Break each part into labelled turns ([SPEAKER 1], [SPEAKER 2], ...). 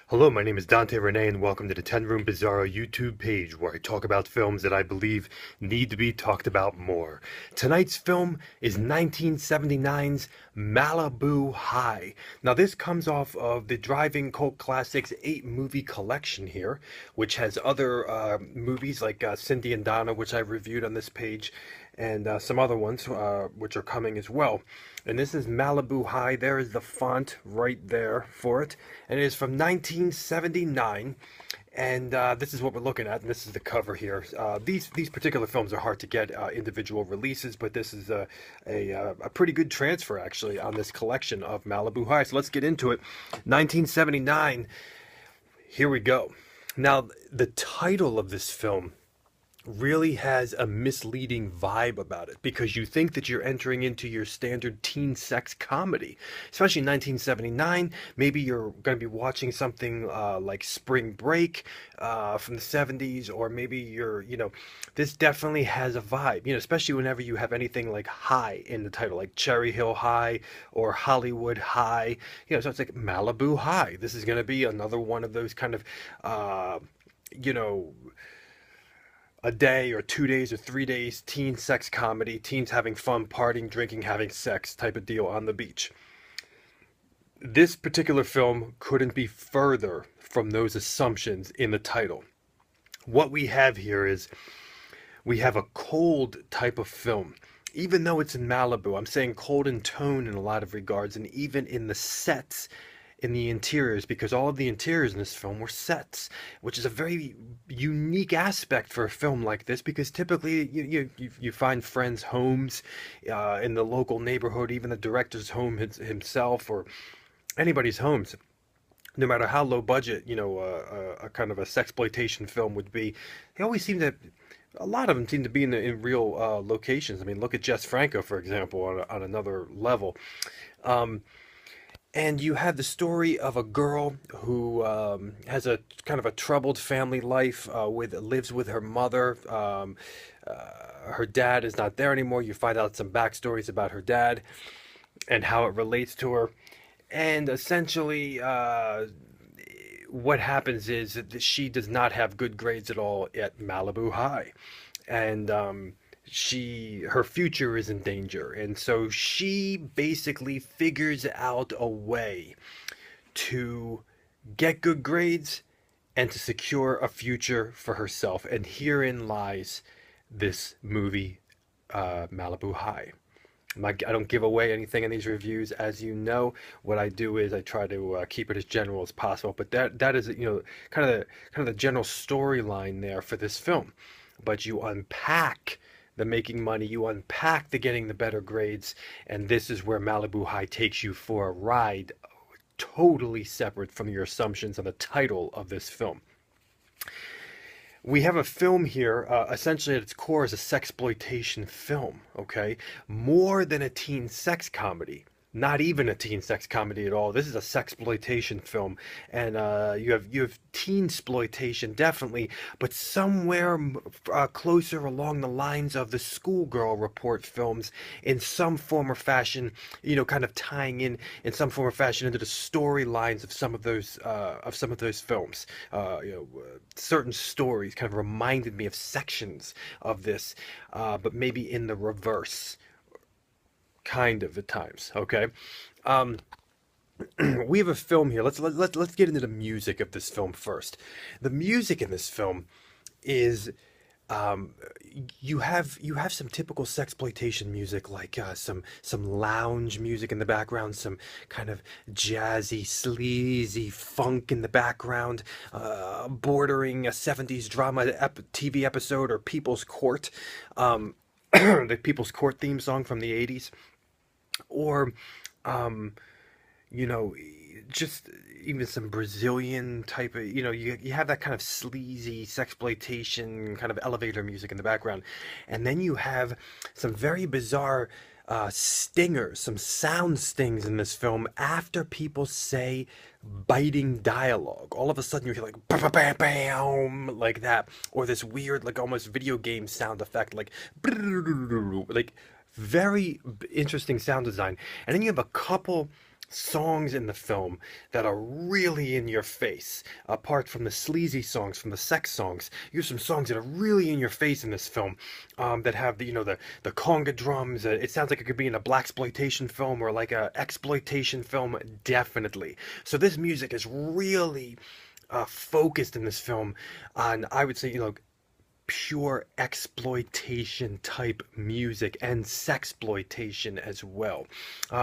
[SPEAKER 1] Hello, my name is Dante Renee, and welcome to the 10 Room Bizarro YouTube page, where I talk about films that I believe need to be talked about more. Tonight's film is 1979's Malibu High. Now, this comes off of the Driving Cult Classics 8-movie collection here, which has other movies like Cindy and Donna, which I reviewed on this page, and some other ones which are coming as well. And this is Malibu High. There is the font right there for it. And it is from 1979. And this is what we're looking at, and this is the cover here. These particular films are hard to get individual releases, but this is a pretty good transfer, actually, on this collection of Malibu High. So let's get into it. 1979, here we go. Now, the title of this film really has a misleading vibe about it because you think that you're entering into your standard teen sex comedy, especially in 1979. Maybe you're going to be watching something like Spring Break from the 70s, or maybe this definitely has a vibe, especially whenever you have anything like high in the title, like Cherry Hill High or Hollywood High, so it's like Malibu High. This is going to be another one of those kind of, a day or 2 days or 3 days teen sex comedy, teens having fun, partying, drinking, having sex type of deal on the beach. This particular film couldn't be further from those assumptions in the title. What we have here is we have a cold type of film. Even though it's in Malibu, I'm saying cold in tone in a lot of regards, and even in the sets, in the interiors, because all of the interiors in this film were sets, which is a very unique aspect for a film like this, because typically you find friends' homes in the local neighborhood, even the director's home himself, or anybody's homes. No matter how low budget, a kind of a sexploitation film would be, they always seem to, a lot of them seem to be in real locations. I mean, look at Jess Franco, for example, on another level. And you have the story of a girl who has a kind of a troubled family life, lives with her mother. Her dad is not there anymore. You find out some backstories about her dad and how it relates to her. And essentially, what happens is that she does not have good grades at all at Malibu High. And her future is in danger, and so she basically figures out a way to get good grades and to secure a future for herself, and herein lies this movie, Malibu High. I don't give away anything in these reviews, as you know. What I do is I try to keep it as general as possible, but that is kind of the general storyline there for this film. But you unpack the making money, you unpack the getting the better grades, and this is where Malibu High takes you for a ride, totally separate from your assumptions on the title of this film. We have a film here, essentially at its core is a sexploitation film, okay? More than a teen sex comedy. Not even a teen sex comedy at all. This is a sexploitation film, and you have teen exploitation definitely, but somewhere closer along the lines of the Schoolgirl Report films, in some form or fashion, kind of tying in some form or fashion into the storylines of some of those films. Certain stories kind of reminded me of sections of this, but maybe in the reverse. Kind of at times, okay. We have a film here. Let's get into the music of this film first. The music in this film is you have some typical sexploitation music, like some lounge music in the background, some kind of jazzy, sleazy funk in the background, bordering a 70s drama TV episode or People's Court, the People's Court theme song from the 80s. Or, just even some Brazilian type of, you have that kind of sleazy sexploitation kind of elevator music in the background. And then you have some very bizarre stingers, some sound stings in this film after people say biting dialogue. All of a sudden you hear like bam, bam, bam, like that, or this weird, like almost video game sound effect, like very interesting sound design. And then you have a couple songs in the film that are really in your face. Apart from the sleazy songs, from the sex songs, here's some songs that are really in your face in this film, that have the the conga drums. It sounds like it could be in a blaxploitation film or like a exploitation film, definitely. So this music is really focused in this film on, I would say, pure exploitation type music and sexploitation as well.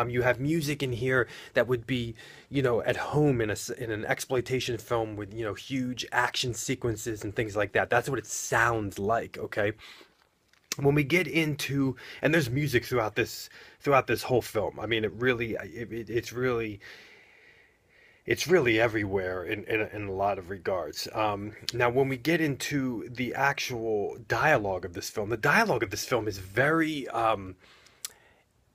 [SPEAKER 1] You have music in here that would be, at home in an exploitation film with, huge action sequences and things like that. That's what it sounds like, okay? When we get into, and there's music throughout this whole film. I mean, it's really everywhere in a lot of regards. Now, when we get into the actual dialogue of this film, the dialogue of this film is very,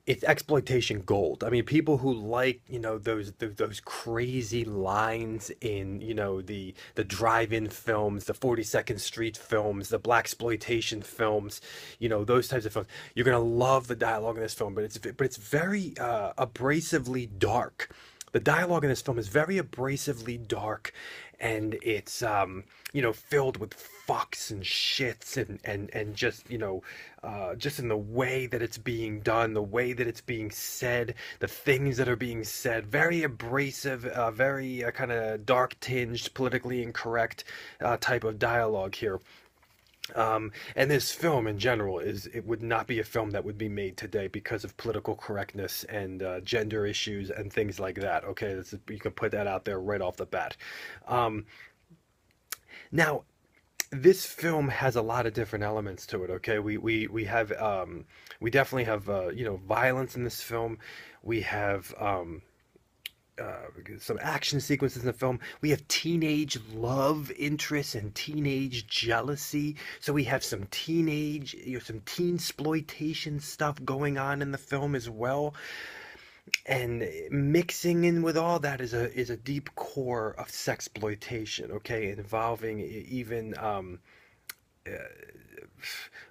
[SPEAKER 1] it's exploitation gold. I mean, people who like, those crazy lines in, the drive-in films, the 42nd Street films, the blaxploitation films, those types of films. You're gonna love the dialogue in this film, but it's very abrasively dark. The dialogue in this film is very abrasively dark, and it's filled with fucks and shits and just just in the way that it's being done, the way that it's being said, the things that are being said, very abrasive, very kind of dark tinged, politically incorrect type of dialogue here. And this film in general it would not be a film that would be made today because of political correctness and gender issues and things like that. Okay, you can put that out there right off the bat. Um, Now, this film has a lot of different elements to it. Okay, we have we definitely have violence in this film. We have some action sequences in the film. We have teenage love interests and teenage jealousy. So we have some teenage, some teen exploitation stuff going on in the film as well. And mixing in with all that is a deep core of sexploitation. Okay, involving even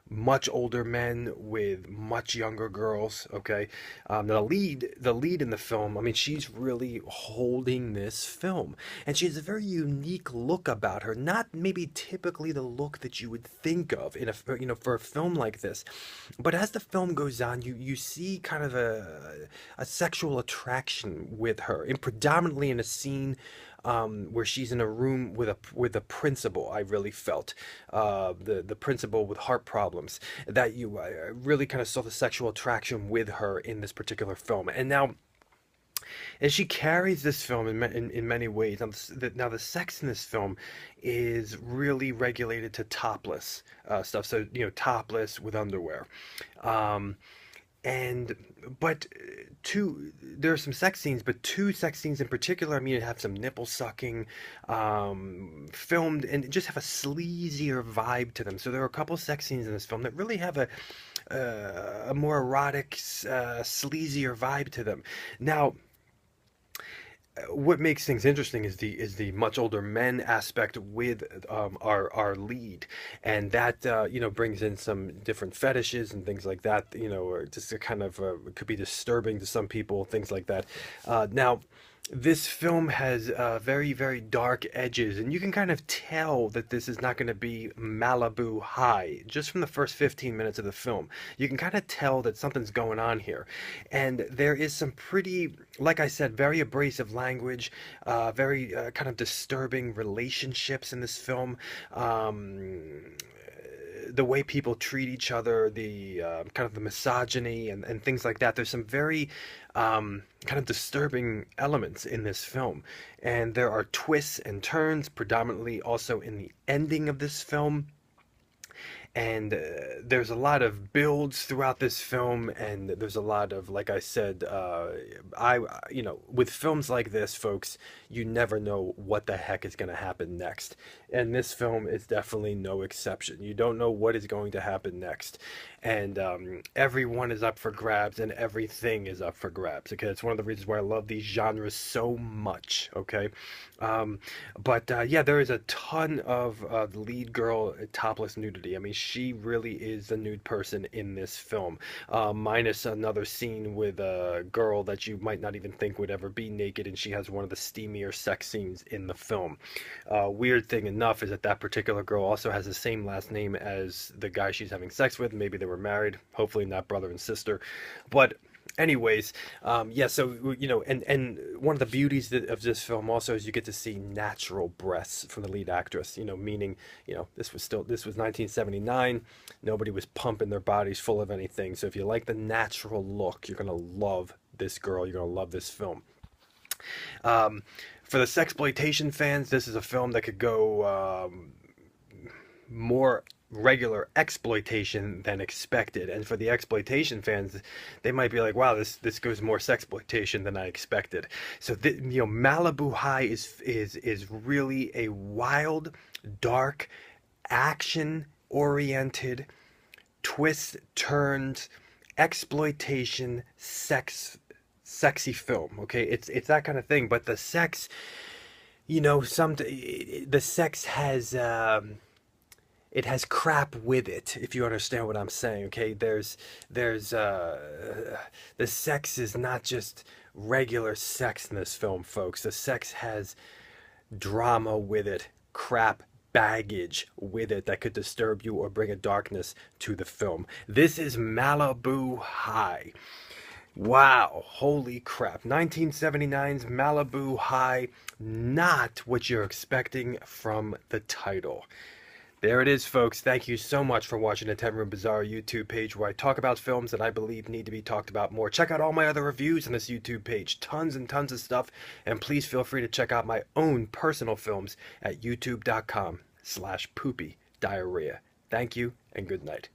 [SPEAKER 1] much older men with much younger girls. Okay, the lead in the film. I mean, she's really holding this film, and she has a very unique look about her. Not maybe typically the look that you would think of in for a film like this, but as the film goes on, you see kind of a sexual attraction with her, and predominantly in a scene where she's in a room with a principal. I really felt the principal with heart problems, that you really kind of saw the sexual attraction with her in this particular film. And now, and she carries this film in many ways. Now the sex in this film is really regulated to topless stuff. So topless with underwear. Um, and but there are some sex scenes, but two sex scenes in particular. I mean, it have some nipple sucking, filmed, and just have a sleazier vibe to them. So there are a couple sex scenes in this film that really have a more erotic, sleazier vibe to them. Now, what makes things interesting is the much older men aspect with our lead, and that brings in some different fetishes and things like that. Or just a kind of could be disturbing to some people, things like that. Now, this film has very, very dark edges, and you can kind of tell that this is not going to be Malibu high just from the first 15 minutes of the film. You can kind of tell that something's going on here, and there is some pretty, like I said, very abrasive language, very kind of disturbing relationships in this film. The way people treat each other, the kind of the misogyny and things like that. There's some very kind of disturbing elements in this film, and there are twists and turns, predominantly also in the ending of this film. And there's a lot of builds throughout this film, and there's a lot of, like I said, with films like this, folks, you never know what the heck is going to happen next, and this film is definitely no exception. You don't know what is going to happen next, and everyone is up for grabs, and everything is up for grabs. Okay, it's one of the reasons why I love these genres so much. Okay, but yeah, there is a ton of the lead girl topless nudity. I mean, she really is the nude person in this film, minus another scene with a girl that you might not even think would ever be naked, and she has one of the steamier sex scenes in the film. Weird thing enough is that that particular girl also has the same last name as the guy she's having sex with. Maybe they were married, hopefully not brother and sister. But anyways, yeah, so and one of the beauties of this film also is you get to see natural breasts from the lead actress, meaning, this was 1979. Nobody was pumping their bodies full of anything. So if you like the natural look, you're gonna love this girl, you're gonna love this film. um, for the sexploitation fans, this is a film that could go more regular exploitation than expected. And for the exploitation fans, they might be like, wow, this goes more sexploitation than I expected. So Malibu High is really a wild, dark, action oriented, twist turned exploitation sexy film. Okay, it's that kind of thing, but the sex, the sex has it has crap with it, if you understand what I'm saying. Okay, there's the sex is not just regular sex in this film, folks. The sex has drama with it, crap baggage with it that could disturb you or bring a darkness to the film. This is Malibu High. Wow, holy crap. 1979's Malibu High, not what you're expecting from the title. There it is, folks. Thank you so much for watching the 10 Room Bizarre YouTube page, where I talk about films that I believe need to be talked about more. Check out all my other reviews on this YouTube page. Tons and tons of stuff. And please feel free to check out my own personal films at youtube.com/poopy diarrhea. Thank you and good night.